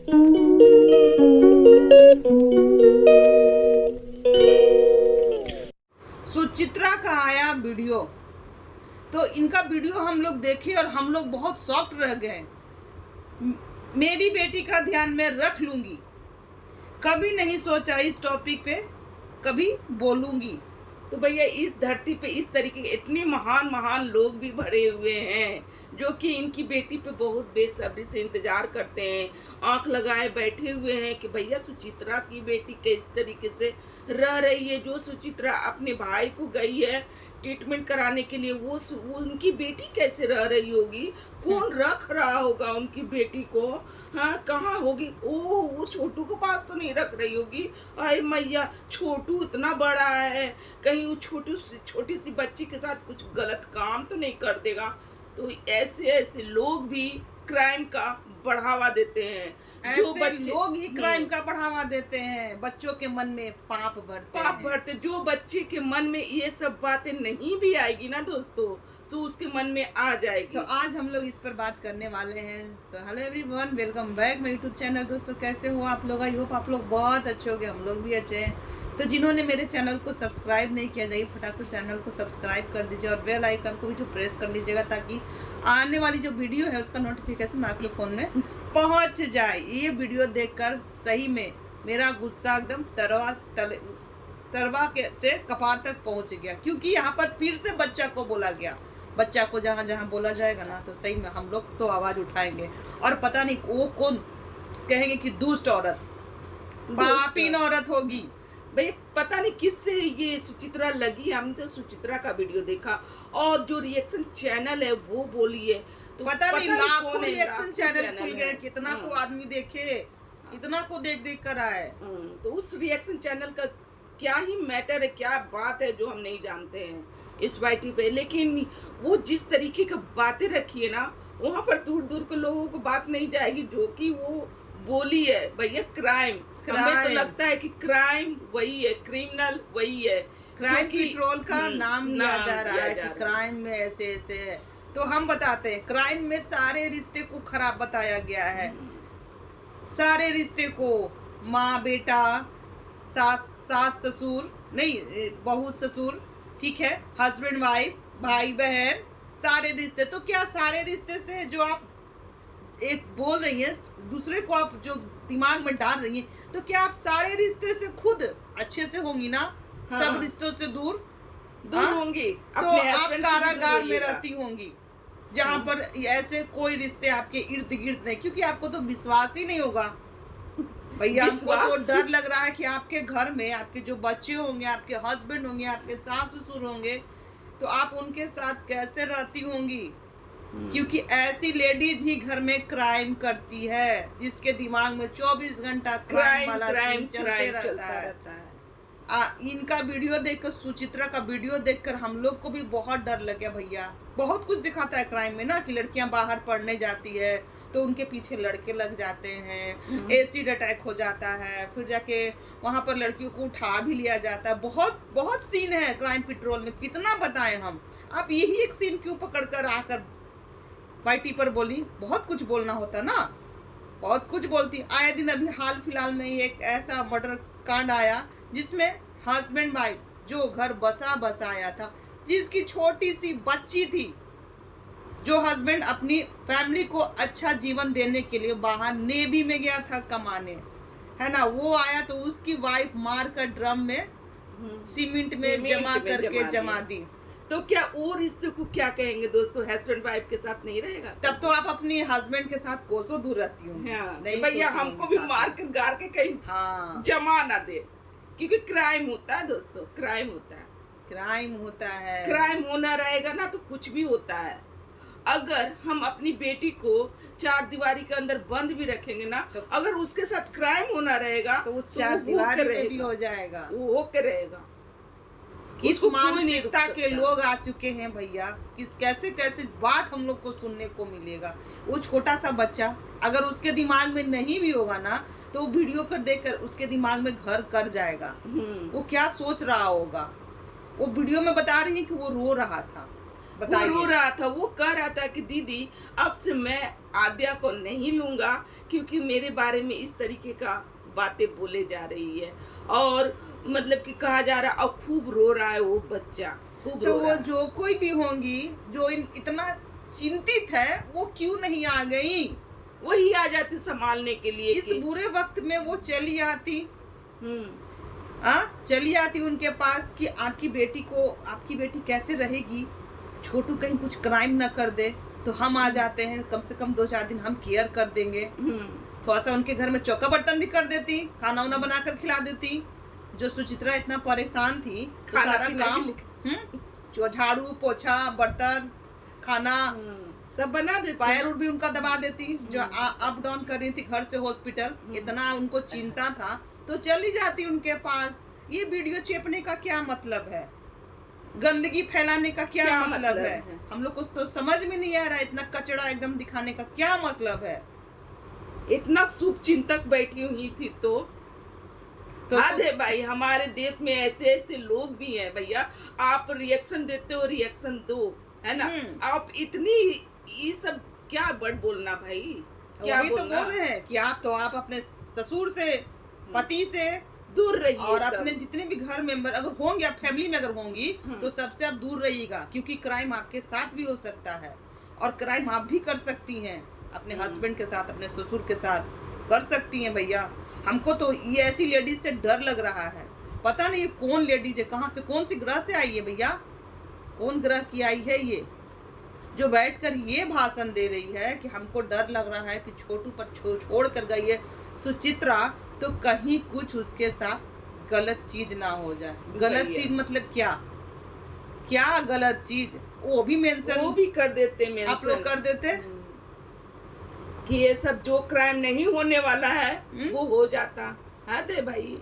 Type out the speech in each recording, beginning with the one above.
सुचित्रा का आया वीडियो, तो इनका वीडियो हम लोग देखे और हम लोग बहुत शॉक्ड रह गए। मेरी बेटी का ध्यान मैं रख लूंगी, कभी नहीं सोचा इस टॉपिक पे कभी बोलूंगी। तो भैया इस धरती पे इस तरीके के इतने महान महान लोग भी भरे हुए हैं जो कि इनकी बेटी पे बहुत बेसब्री से इंतजार करते हैं, आंख लगाए बैठे हुए हैं कि भैया सुचित्रा की बेटी किस तरीके से रह रही है। जो सुचित्रा अपने भाई को गई है ट्रीटमेंट कराने के लिए, वो उनकी बेटी कैसे रह रही होगी, कौन रख रहा होगा उनकी बेटी को, हाँ कहाँ होगी, वो छोटू के पास तो नहीं रख रही होगी। अरे मैया, छोटू इतना बड़ा है, कहीं वो छोटी सी बच्ची के साथ कुछ गलत काम तो नहीं कर देगा। तो ऐसे ऐसे लोग भी क्राइम का बढ़ावा देते हैं। जो बच्चे लोग ही क्राइम का बढ़ावा देते हैं, बच्चों के मन में पाप भरते जो बच्चे के मन में ये सब बातें नहीं भी आएगी ना दोस्तों, तो उसके मन में आ जाएगी। तो आज हम लोग इस पर बात करने वाले हैं। So hello everyone, welcome back my YouTube channel. दोस्तों कैसे हो आप लोग? आई होप आप लोग बहुत अच्छे होंगे, हम लोग भी अच्छे हैं। तो जिन्होंने मेरे चैनल को सब्सक्राइब नहीं किया, जाइए फटाक से चैनल को सब्सक्राइब कर दीजिए और बेल आइकन को भी जो प्रेस कर लीजिएगा, ताकि आने वाली जो वीडियो है उसका नोटिफिकेशन आपके फ़ोन में पहुंच जाए। ये वीडियो देखकर सही में मेरा गुस्सा एकदम तरवा के से कपार तक पहुंच गया, क्योंकि यहाँ पर फिर से बच्चा को बोला गया। बच्चा को जहाँ जहाँ बोला जाएगा ना, तो सही में हम लोग तो आवाज़ उठाएंगे। और पता नहीं वो कौन कहेंगे कि दुष्ट औरत, पापीन औरत होगी। भाई पता नहीं किससे ये सुचित्रा लगी। हमने तो सुचित्रा का वीडियो देखा और जो रिएक्शन चैनल है वो बोली है, तो पता नहीं लाखों रिएक्शन चैनल खुल गए, कितना को आदमी देखे, कितना को देख देख कर आए। तो उस रिएक्शन चैनल का क्या ही मैटर है, क्या बात है जो हम नहीं जानते हैं इस वाईटी पे। लेकिन वो जिस तरीके की बातें रखी है ना, वहाँ पर दूर दूर के लोगों को बात नहीं जाएगी जो कि वो बोली है। भैया क्राइम, हमें तो लगता है कि क्राइम वही है, क्रिमिनल वही है। क्राइम पेट्रोल का नाम लिया जा रहा है कि क्राइम में ऐसे ऐसे है। तो हम बताते हैं, क्राइम में सारे रिश्ते को खराब बताया गया है। सारे रिश्ते को, माँ बेटा, सास ससुर नहीं, बहू ससुर, ठीक है, हस्बैंड वाइफ, भाई बहन, सारे रिश्ते। तो क्या सारे रिश्ते से जो आप एक बोल रही हैं, दूसरे को आप जो दिमाग में डाल रही हैं, तो क्या आप सारे रिश्ते से खुद अच्छे से होंगी ना? हाँ। सब रिश्तों से दूर होंगी, तो आप कारागार में रहती होंगी, जहाँ पर ऐसे कोई रिश्ते आपके इर्द गिर्द नहीं, क्योंकि आपको तो विश्वास ही नहीं होगा। भैया हमको तो डर लग रहा है कि आपके घर में आपके जो बच्चे होंगे, आपके हस्बैंड होंगे, आपके सास ससुर होंगे, तो आप उनके साथ कैसे रहती होंगी? क्योंकि ऐसी लेडीज ही घर में क्राइम करती है, जिसके दिमाग में 24 घंटा क्राइम चलते रहता है। इनका वीडियो देखकर, सुचित्रा का वीडियो देखकर हम लोग को भी बहुत डर लग गया। भैया बहुत कुछ दिखाता है क्राइम में ना, कि लड़कियां बाहर पढ़ने जाती है तो उनके पीछे लड़के लग जाते हैं, एसिड अटैक हो जाता है, फिर जाके वहां पर लड़कियों को उठा भी लिया जाता है। बहुत बहुत सीन है क्राइम पेट्रोल में, कितना बताएं हम। आप यही एक सीन क्यों पकड़ कर आकर वाईटी पर बोली? बहुत कुछ बोलना होता ना, बहुत कुछ बोलती। आए दिन अभी हाल फिलहाल में एक ऐसा मर्डर कांड आया जिसमें हस्बैंड वाइफ जो घर बसा आया था, जिसकी छोटी सी बच्ची थी, जो हस्बैंड अपनी फैमिली को अच्छा जीवन देने के लिए बाहर नेवी में गया था कमाने, है ना, वो आया तो उसकी वाइफ मार कर ड्रम में सीमेंट में जमा दी। तो क्या वो रिश्ते को क्या कहेंगे दोस्तों? हस्बैंड वाइफ के साथ नहीं रहेगा, तब तो आप अपने हस्बैंड के साथ कोसों दूर रहती हूँ। हाँ, भैया हमको भी मार कर गार के कहीं हाँ जमा ना दे, क्योंकि क्राइम होता है दोस्तों, क्राइम होता है, क्राइम होना रहेगा ना तो कुछ भी होता है। अगर हम अपनी बेटी को 4 दीवारी के अंदर बंद भी रखेंगे ना, तो अगर उसके साथ क्राइम होना रहेगा तो उस 4 दीवारी में भी हो जाएगा, वो होके रहेगा। किस मानसिकता के लोग आ चुके हैं भैया, किस कैसे कैसे बात हम लोग को सुनने को मिलेगा। वो छोटा सा बच्चा अगर उसके दिमाग में नहीं भी होगा ना, तो वीडियो कर देखकर उसके दिमाग में घर कर जाएगा। वो क्या सोच रहा होगा? वो वीडियो में बता रही है कि वो रो रहा था, बताइए। रो रहा था, वो कह रहा था कि दीदी अब से मैं आद्या को नहीं लूंगा क्योंकि मेरे बारे में इस तरीके का बातें बोले जा रही है और मतलब कि कहा जा रहा, और खूब रो रहा है वो बच्चा, खूब तो रो वो रहा है। जो कोई भी होंगी जो इतना चिंतित है, वो क्यों नहीं आ गई? वही आ जाती संभालने के लिए इस बुरे वक्त में वो चली आती, चली आती उनके पास कि आपकी बेटी कैसे रहेगी, छोटू कहीं कुछ क्राइम ना कर दे, तो हम आ जाते हैं, कम से कम 2-4 दिन हम केयर कर देंगे। थोड़ा सा उनके घर में चौका बर्तन भी कर देती, खाना उना बनाकर खिला देती। जो सुचित्रा इतना परेशान थी, खाना सारा पीना काम जो झाड़ू पोछा बर्तन खाना सब बना देते, पैर उर भी उनका दबा देती। जो अप डाउन कर रही थी घर से हॉस्पिटल, इतना उनको चिंता था, तो चली जाती उनके पास। ये वीडियो चेपने का क्या मतलब है? गंदगी फैलाने का क्या मतलब है? हम लोग को तो समझ में नहीं आ रहा है, इतना कचरा एकदम दिखाने का क्या मतलब है? इतना शुभ चिंतक बैठी हुई थी तो हद है भाई। हमारे देश में ऐसे ऐसे लोग भी हैं भैया, आप रिएक्शन देते हो, रिएक्शन दो, है ना। आप इतनी ये सब क्या बड़ बोलना भाई, क्या वही तो बोलना? बोल रहे हैं कि आप अपने ससुर से, पति से दूर रहिए, और अपने जितने भी घर मेंबर अगर होंगे, आप फैमिली में अगर होंगी तो सबसे आप दूर रहिएगा, क्योंकि क्राइम आपके साथ भी हो सकता है और क्राइम आप भी कर सकती हैं अपने हस्बैंड के साथ, अपने ससुर के साथ कर सकती हैं भैया। हमको तो ये ऐसी लेडीज से डर लग रहा है, पता नहीं ये कौन लेडीज है, कहाँ से, कौन सी ग्रह से आई है भैया, कौन ग्रह की आई है ये, जो बैठकर ये भाषण दे रही है कि हमको डर लग रहा है कि छोटू पर छोड़ कर गई है सुचित्रा, तो कहीं कुछ उसके साथ गलत चीज ना हो जाए। गलत चीज मतलब क्या गलत चीज? वो भी मेंशन, वो भी कर देते मेंशन, आप लोग कर देते कि ये सब जो क्राइम नहीं होने वाला है वो हो जाता है दे भाई।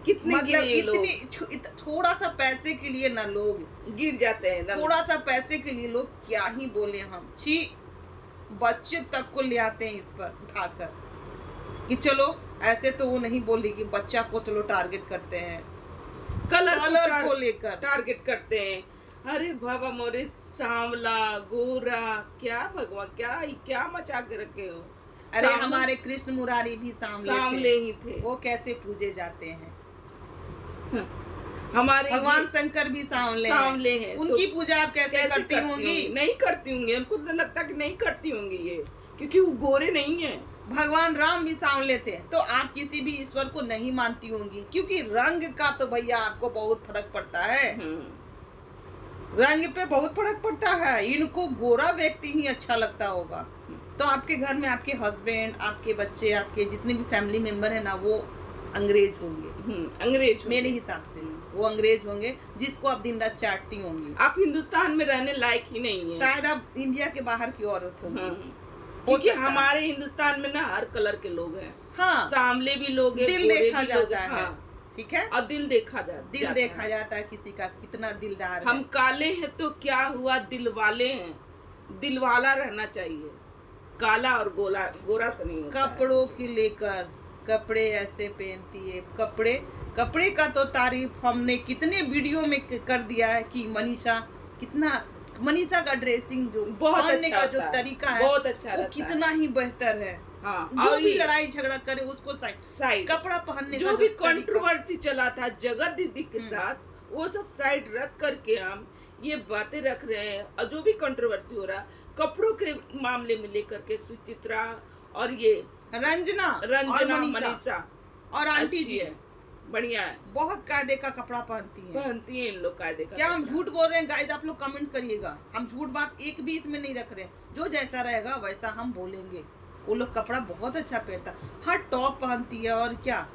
कितने मतलब थोड़ा सा पैसे के लिए ना लोग गिर जाते हैं, थोड़ा सा पैसे के लिए लोग क्या ही बोले हम। छी, बच्चे तक को ले आते हैं इस पर उठाकर कि चलो, ऐसे तो वो नहीं बोली कि बच्चा को चलो टारगेट करते हैं, कलर को लेकर टारगेट करते हैं। अरे बाबा मोरे, सांवला गोरा, क्या भगवान, क्या मचा के रखे हो। अरे हमारे कृष्ण मुरारी भी सांवले ही थे, वो कैसे पूजे जाते हैं। हमारे भगवान शंकर भी सांवले हैं, उनकी तो पूजा आप कैसे करती होंगी? नहीं करती होंगी, हमको तो लगता कि नहीं करती होंगी ये, क्योंकि वो गोरे नहीं है। भगवान राम भी सांवले थे, तो आप किसी भी ईश्वर को नहीं मानती होंगी, क्योंकि रंग का तो भैया आपको बहुत फर्क पड़ता है। रंग पे बहुत फर्क पड़ता है। इनको गोरा व्यक्ति ही अच्छा लगता होगा, तो आपके घर में आपके हस्बैंड, आपके बच्चे, आपके जितने भी फैमिली मेंबर है ना, वो अंग्रेज होंगे। अंग्रेज मेरे हिसाब से वो अंग्रेज होंगे, जिसको आप दिन रात चाटती होंगी। आप हिंदुस्तान में रहने लायक ही नहीं है, शायद आप इंडिया के बाहर की औरत होंगी। क्योंकि हमारे हिंदुस्तान में ना हर कलर के लोग हैं। हाँ, सांवले भी लोग हैं, दिल देखा जाता है। हाँ, ठीक है, और दिल देखा जाता है किसी का कितना दिलदार हम है। काले हैं तो क्या हुआ, दिल वाले हैं, दिल वाला रहना चाहिए, काला और गोरा से नहीं होता। कपड़ों की लेकर, कपड़े ऐसे पहनती है, कपड़े का तो तारीफ हमने कितने वीडियो में कर दिया है कि मनीषा का ड्रेसिंग जो बहुत पहनने अच्छा का जो तरीका है, बहुत अच्छा वो कितना ही बेहतर है। हाँ, जो भी लड़ाई झगड़ा करे उसको साइड कपड़ा पहनने जो भी कंट्रोवर्सी चला था जगत दीदी के साथ, वो सब साइड रख करके हम ये बातें रख रहे हैं। और जो भी कंट्रोवर्सी हो रहा कपड़ों के मामले में लेकर के, सुचित्रा और ये रंजना और मनीषा और आंटी जी है, बढ़िया है, बहुत कायदे का कपड़ा पहनती हैं इन लोग, कायदे का। क्या हम झूठ बोल रहे हैं गाइस? आप लोग कमेंट करिएगा। हम झूठ बात एक भी इसमें नहीं रख रहे, जो जैसा रहेगा वैसा हम बोलेंगे। वो लोग कपड़ा बहुत अच्छा पहनता, हर टॉप पहनती है और क्या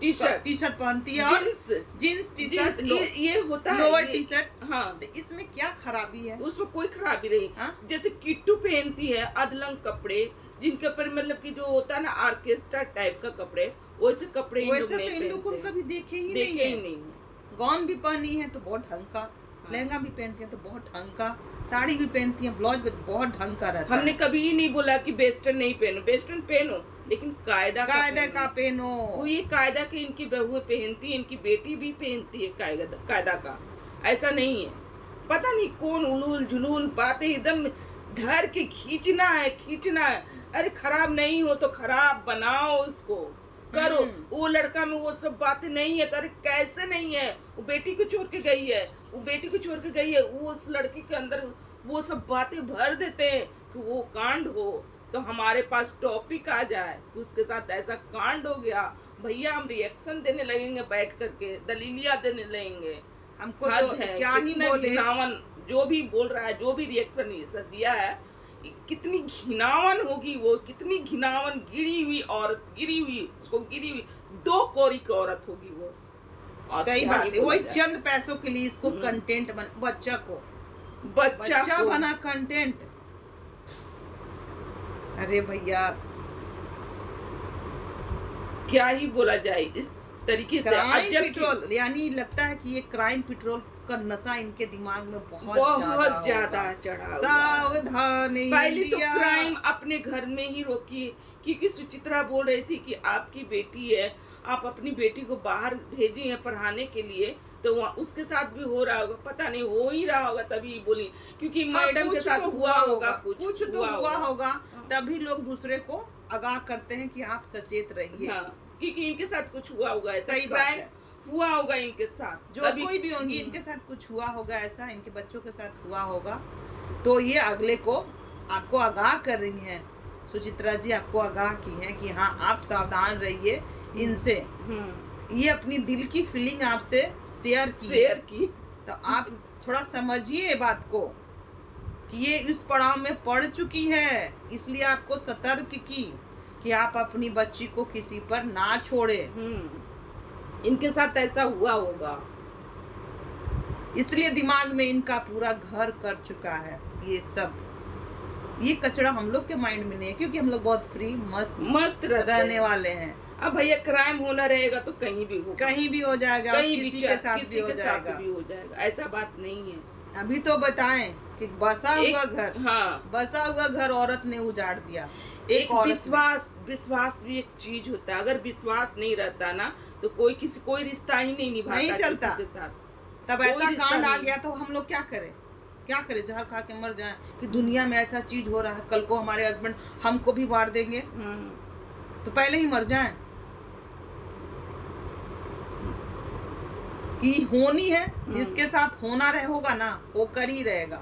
टी शर्ट पहनती है, और जींस टी शर्ट, ये होता है लोअर टी शर्ट। हाँ, तो इसमें क्या खराबी है? उसमें कोई खराबी नहीं। जैसे किट्टू पहनती है अधलंग कपड़े, जिनके ऊपर मतलब कि जो होता है ना ऑर्केस्ट्रा टाइप का कपड़े, वैसे कपड़े वैसे तो इन लोगों को कभी देखे ही नहीं। गाउन भी पहनी है तो बहुत ढंग का, लहंगा भी पहनती है तो बहुत ढंग का, साड़ी भी पहनती है, ब्लाउज भी बहुत ढंग का रहता है। हमने कभी ही नहीं बोला कि वेस्टर्न नहीं पहनो, वेस्टर्न पहनो, लेकिन कायदा का पहनो। तो ये कायदा के इनकी बहुएं पहनती है, इनकी बेटी भी पहनती है कायदा का, ऐसा नहीं है। पता नहीं कौन उलूल जुलूल बातें एकदम धर के खींचना है। अरे खराब नहीं हो तो खराब बनाओ उसको, करो। वो लड़का में वो सब बातें नहीं है तो अरे कैसे नहीं है, वो बेटी को छोड़ के गई है, वो उस लड़की के अंदर वो सब बातें भर देते हैं कि वो कांड हो, तो हमारे पास टॉपिक आ जाए कि उसके साथ ऐसा कांड हो गया, भैया हम रिएक्शन देने लगेंगे, बैठ करके दलीलिया देने लगेंगे। हमको हद तो है, क्या ही बोले। घिनावन जो भी बोल रहा है, जो भी रिएक्शन ये सब दिया है, कितनी घिनावन होगी वो, कितनी घिनावन गिरी हुई उसको गिरी हुई 2 कौड़ी की औरत होगी वो। सही बात है, वही चंद पैसों के लिए इसको कंटेंट बच्चा बना कंटेंट। अरे भैया क्या ही बोला जाए इस तरीके से। क्राइम पेट्रोल, यानी लगता है कि ये क्राइम पेट्रोल का नशा इनके दिमाग में बहुत ज्यादा चढ़ा। सावधान पहले तो क्राइम अपने घर में ही रोकिए, क्योंकि सुचित्रा बोल रही थी कि आपकी बेटी है, आप अपनी बेटी को बाहर भेजी हैं पढ़ाने के लिए, तो उसके साथ भी हो रहा होगा, पता नहीं हो ही रहा होगा तभी बोली, क्योंकि मैडम के साथ हुआ होगा, कुछ तो हुआ होगा, तभी लोग दूसरे को आगाह करते हैं कि आप सचेत रहिए। क्योंकि इनके साथ कुछ हुआ होगा, ऐसा क्राइम हुआ होगा इनके साथ, जो कोई भी होंगी इनके साथ कुछ हुआ होगा, ऐसा इनके बच्चों के साथ हुआ होगा, तो ये अगले को आपको आगाह कर रही हैं। सुचित्रा जी आपको आगाह की हैं कि हाँ आप सावधान रहिए इनसे। ये अपनी दिल की फीलिंग आपसे शेयर की, तो आप थोड़ा समझिए बात को कि ये इस पड़ाव में पड़ चुकी है, इसलिए आपको सतर्क की कि आप अपनी बच्ची को किसी पर ना छोड़े। इनके साथ ऐसा हुआ होगा, इसलिए दिमाग में इनका पूरा घर कर चुका है ये सब। ये कचरा हम लोग के माइंड में नहीं है, क्योंकि हम लोग बहुत फ्री मस्त रहने वाले हैं। अब भैया क्राइम होना रहेगा तो कहीं भी हो जाएगा, किसी के साथ भी हो जाएगा, ऐसा बात नहीं है। अभी तो बताएं कि बसा हुआ घर औरत ने उजाड़ दिया। एक विश्वास भी एक चीज होता है, अगर विश्वास नहीं रहता ना तो कोई रिश्ता ही नहीं चलता किसी के साथ। तब ऐसा कांड आ गया तो हम लोग क्या करें, जहर खा के मर जाएं कि दुनिया में ऐसा चीज हो रहा है, कल को हमारे हस्बैंड हमको भी मार देंगे, तो पहले ही मर जाएं। कि होनी है, जिसके साथ होना होगा ना वो कर ही रहेगा।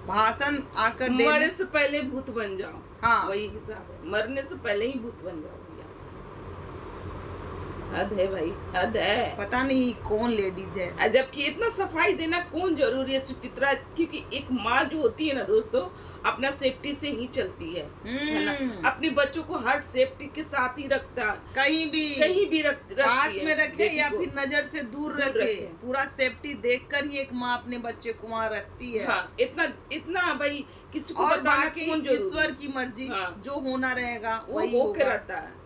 भाषण आकर मरने से पहले भूत बन जाओ, हाँ वही हिसाब है, मरने से पहले ही भूत बन जाओ। हद है भाई, हद है। पता नहीं कौन लेडीज है, जबकि इतना सफाई देना कौन जरूरी है सुचित्रा, क्योंकि एक माँ जो होती है ना दोस्तों, अपना सेफ्टी से ही चलती है ना, अपने बच्चों को हर सेफ्टी के साथ ही रखता, कहीं भी पास में रखे या फिर नजर से दूर रखे, पूरा सेफ्टी देखकर ही एक माँ अपने बच्चे को वहाँ रखती है। हाँ, इतना भाई किसी को बताना कि ईश्वर की मर्जी, जो होना रहेगा वही होके रहता है।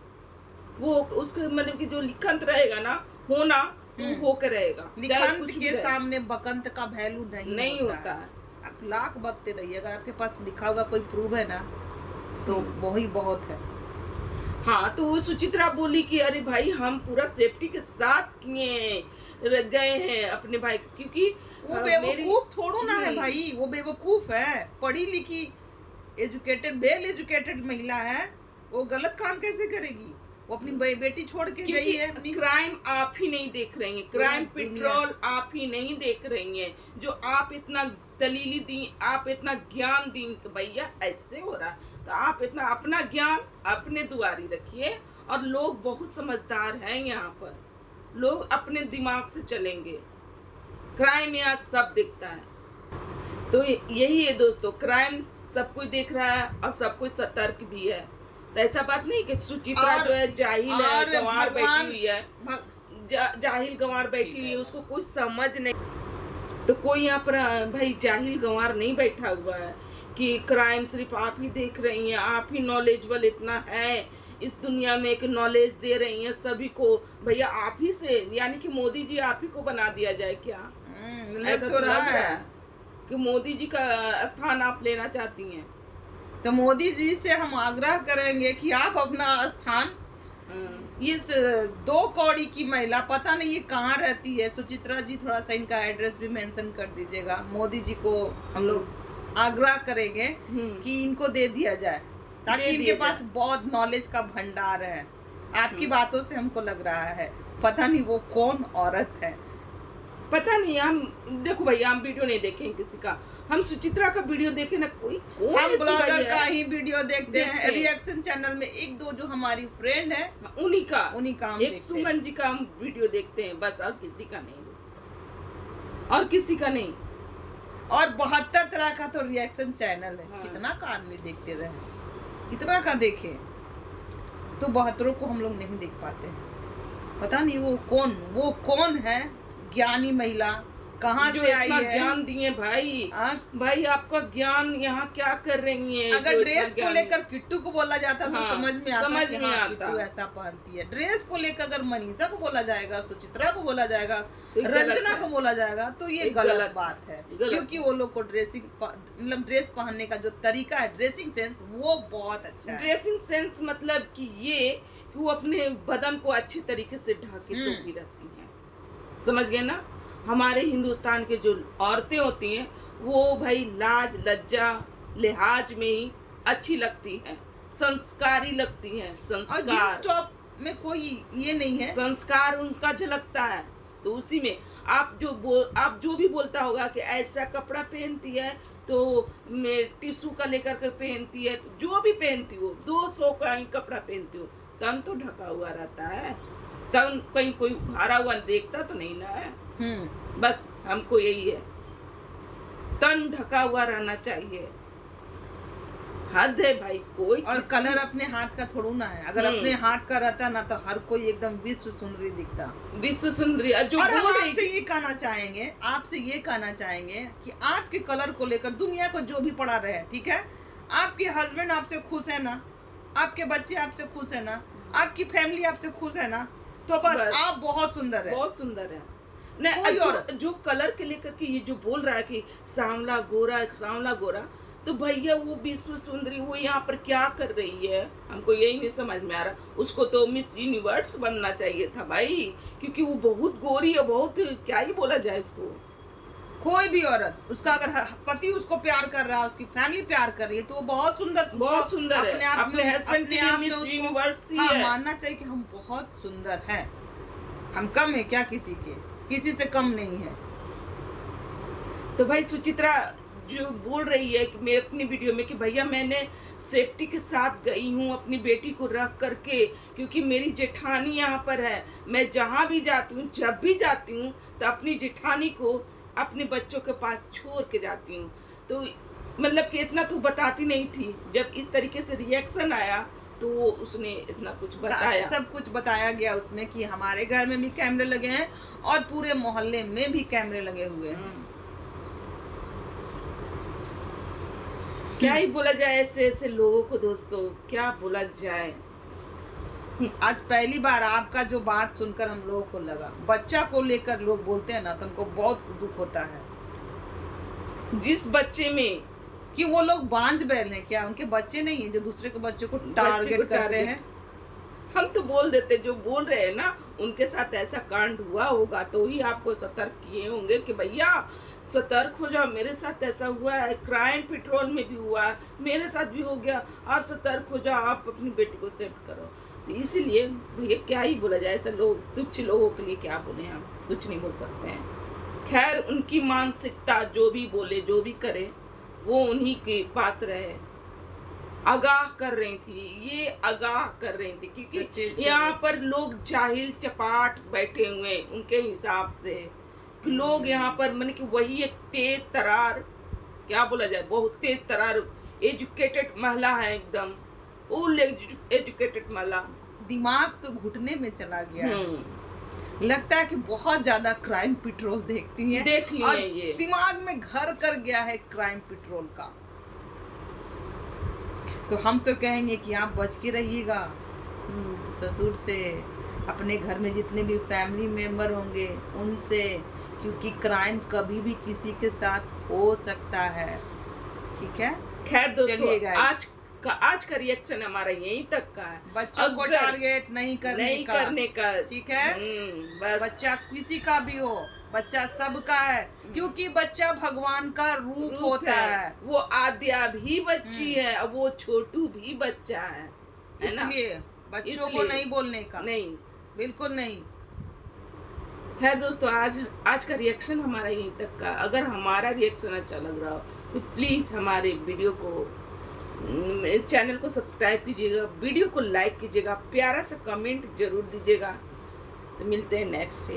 वो उसके मतलब कि जो लिखंत रहेगा ना होना, वो होकर रहेगा। लिखंत के सामने बकंत का वैल्यू नहीं होता है। आप लाख बकते रहिए, अगर आपके पास लिखा हुआ कोई प्रूफ है ना तो वही बहुत है। हाँ, तो वो सुचित्रा बोली कि अरे भाई हम पूरा सेफ्टी के साथ किए गए हैं अपने भाई, क्योंकि वो बेवकूफ थोड़ा ना है भाई, वो बेवकूफ है, पढ़ी लिखी वेल एजुकेटेड महिला है, वो गलत काम कैसे करेगी? वो अपनी बेटी छोड़ के गई है। क्राइम आप ही नहीं देख रही हैं, क्राइम पेट्रोल आप ही नहीं देख रही हैं, जो आप इतना दलीली दी, आप इतना ज्ञान दी कि भैया ऐसे हो रहा, तो आप इतना अपना ज्ञान अपने दुआरी रखिए। और लोग बहुत समझदार हैं यहाँ पर, लोग अपने दिमाग से चलेंगे, क्राइम यहाँ सब दिखता है। तो यही है दोस्तों, क्राइम सब कोई देख रहा है और सब कोई सतर्क भी है। तो ऐसा बात नहीं कि सुचित्रा जो है जाहिल है, गंवार बैठी हुई है, जाहिल गंवार बैठी हुई है, उसको कोई समझ नहीं। तो कोई यहाँ पर भाई जाहिल गंवार नहीं बैठा हुआ है कि क्राइम सिर्फ आप ही देख रही हैं, आप ही नॉलेजेबल इतना है इस दुनिया में कि नॉलेज दे रही हैं सभी को। भैया आप ही से, यानी कि मोदी जी आप ही को बना दिया जाए क्या? ऐसा तो लग रहा है कि मोदी जी का स्थान आप लेना चाहती हैं। तो मोदी जी से हम आग्रह करेंगे कि आप अपना स्थान इस 2 कौड़ी की महिला, पता नहीं ये कहाँ रहती है। सुचित्रा जी थोड़ा सा इनका एड्रेस भी मेंशन कर दीजिएगा। मोदी जी को हम लोग आग्रह करेंगे कि इनको दे दिया जाए, ताकि इनके पास बहुत नॉलेज का भंडार है। आपकी बातों से हमको लग रहा है पता नहीं वो कौन औरत है। पता नहीं, हम देखो भैया हम वीडियो नहीं देखेंगे किसी का, हम सुचित्रा का वीडियो देखे ना, कोई कौन हम ऐसी भाई ब्लॉगर है? का ही वीडियो देखते हैं। रिएक्शन चैनल में 1-2 जो हमारी फ्रेंड है उन्हीं का हम एक देखते हैं। सुमन जी का हम वीडियो देखते हैं बस, और किसी का नहीं, और किसी का नहीं। और 72 तरह का तो रिएक्शन चैनल है। हाँ। कितना का आदमी देखते रहे, कितना का देखे, तो 72 को हम लोग नहीं देख पाते हैं। पता नहीं वो कौन है ज्ञानी महिला, कहाँ जो से आई इतना है। ज्ञान दिए भाई, भाई आपका ज्ञान यहाँ क्या कर रही है? अगर ड्रेस को लेकर किट्टू को बोला जाता तो हाँ, समझ में आता समझ कि में हाँ, आता। किट्टू ऐसा पहनती है। ड्रेस को लेकर अगर मनीषा को बोला जाएगा, सुचित्रा को बोला जाएगा, तो ये गलत रंजना है। को बोला जाएगा, तो ये ये गलत गलत बात है। गलत क्योंकि वो लोग को मतलब ड्रेस पहनने का जो तरीका है, ड्रेसिंग सेंस, वो बहुत अच्छा है। ड्रेसिंग सेंस मतलब कि ये कि वो अपने बदन को अच्छे तरीके से ढके तो भी रहती हैं, समझ गए ना? हमारे हिंदुस्तान के जो औरतें होती हैं वो भाई लाज लज्जा लिहाज में ही अच्छी लगती हैं, संस्कारी लगती हैं। और जींस टॉप में कोई ये नहीं है, संस्कार उनका झलकता है। तो उसी में आप जो भी बोलता होगा कि ऐसा कपड़ा पहनती है तो मैं टिश्यू का लेकर के पहनती है, तो जो भी पहनती हो 200 का ही कपड़ा पहनती हो, तन तो ढका हुआ रहता है, तन कहीं कोई हारा हुआ देखता तो नहीं ना है। बस हमको यही है, तन ढका हुआ रहना चाहिए, हद है भाई। कोई और कलर अपने हाथ का थोड़ा ना है। अगर अपने हाथ का रहता ना तो हर कोई एकदम विश्व सुंदरी दिखता, विश्व सुंदरी। जो और हम बोल रही आपसे ये कहना चाहेंगे कि आपके कलर को लेकर दुनिया को जो भी पड़ा रहे, ठीक है, आपके हस्बैंड आपसे खुश है ना, आपके बच्चे आपसे खुश है ना, आपकी फैमिली आपसे खुश है ना, तो बस आप बहुत सुंदर है, बहुत सुंदर है। नहीं, जो कलर के लेकर के ये जो बोल रहा है कि सांवला गोरा, तो भैया वो विश्व सुंदरी वो यहाँ पर क्या कर रही है, हमको यही नहीं समझ में आ रहा। उसको तो मिस यूनिवर्स बनना चाहिए था भाई, क्योंकि वो बहुत गोरी है, बहुत क्या ही बोला जाए इसको। कोई भी औरत, उसका अगर पति उसको प्यार कर रहा है, उसकी फैमिली प्यार कर रही है, तो वो बहुत सुंदर है। अपने हस्बैंड के लिए मिस यूनिवर्स ही है। मानना चाहिए कि हम बहुत सुंदर हैं, हम कम है क्या किसी से कम नहीं है। तो भाई सुचित्रा जो बोल रही है कि मैं अपनी वीडियो में कि भैया मैंने सेफ्टी के साथ गई हूँ अपनी बेटी को रख करके, क्योंकि मेरी जेठानी यहाँ पर है, मैं जहाँ भी जाती हूँ, जब भी जाती हूँ तो अपनी जेठानी को अपने बच्चों के पास छोड़ के जाती हूँ। तो मतलब कि इतना तो बताती नहीं थी, जब इस तरीके से रिएक्शन आया तो उसने इतना कुछ बताया, सब कुछ बताया गया उसमें कि हमारे घर में भी कैमरे लगे हैं और पूरे मोहल्ले में भी कैमरे लगे हुए हैं। क्या ही बोला जाए ऐसे लोगों को दोस्तों, क्या बोला जाए। आज पहली बार आपका जो बात सुनकर हम लोगों को लगा, बच्चा को लेकर लोग बोलते हैं ना, तो हमको बहुत दुख होता है। जिस बच्चे में कि वो लोग बांझ बैल हैं क्या, उनके बच्चे नहीं है जो दूसरे के बच्चे को टारगेट करते हैं। हम तो बोल देते, जो बोल रहे हैं ना उनके साथ ऐसा कांड हुआ होगा तो ही आपको सतर्क किए होंगे कि भैया सतर्क हो जाओ, मेरे साथ ऐसा हुआ है, क्राइम पेट्रोल में भी हुआ है, मेरे साथ भी हो गया, आप सतर्क हो जाओ, आप अपनी बेटी को सेव करो। तो इसीलिए भैया क्या ही बोला जाए, ऐसा लोग तुच्छ लोगों के लिए क्या बोले, हम कुछ नहीं बोल सकते हैं। खैर उनकी मानसिकता, जो भी बोले जो भी करे वो उन्हीं के पास रहे। आगाह कर रही थी, ये आगाह कर रही थी, क्योंकि यहाँ पर लोग जाहिल चपाट बैठे हुए उनके हिसाब से, कि लोग यहाँ पर मन की वही एक तेज तरार, क्या बोला जाए, बहुत तेज तरार एजुकेटेड महिला है, एकदम फुल एजुकेटेड महिला। दिमाग तो घुटने में चला गया है। लगता है कि बहुत ज्यादा क्राइम पेट्रोल देखती है, देख लिए और ये दिमाग में घर कर गया है क्राइम पेट्रोल का। तो हम तो कहेंगे कि आप बच के रहिएगा ससुर से, अपने घर में जितने भी फैमिली मेंबर होंगे उनसे, क्योंकि क्राइम कभी भी किसी के साथ हो सकता है, ठीक है। खैर दोस्तों, का आज का रिएक्शन हमारा यहीं तक का है। बच्चों को अगर टारगेट नहीं करने का ठीक है। बस बच्चा किसी का भी हो, बच्चा सबका है, क्योंकि बच्चा भगवान का रूप होता है। वो आद्या भी बच्ची है, अब वो छोटू भी बच्चा है ना? इसलिए बच्चों को इसलिए नहीं बोलने का, नहीं, बिल्कुल नहीं। खैर दोस्तों, आज का रिएक्शन हमारा यहीं तक का। अगर हमारा रिएक्शन अच्छा लग रहा हो तो प्लीज़ हमारे वीडियो को, चैनल को सब्सक्राइब कीजिएगा, वीडियो को लाइक कीजिएगा, प्यारा सा कमेंट जरूर दीजिएगा। तो मिलते हैं नेक्स्ट।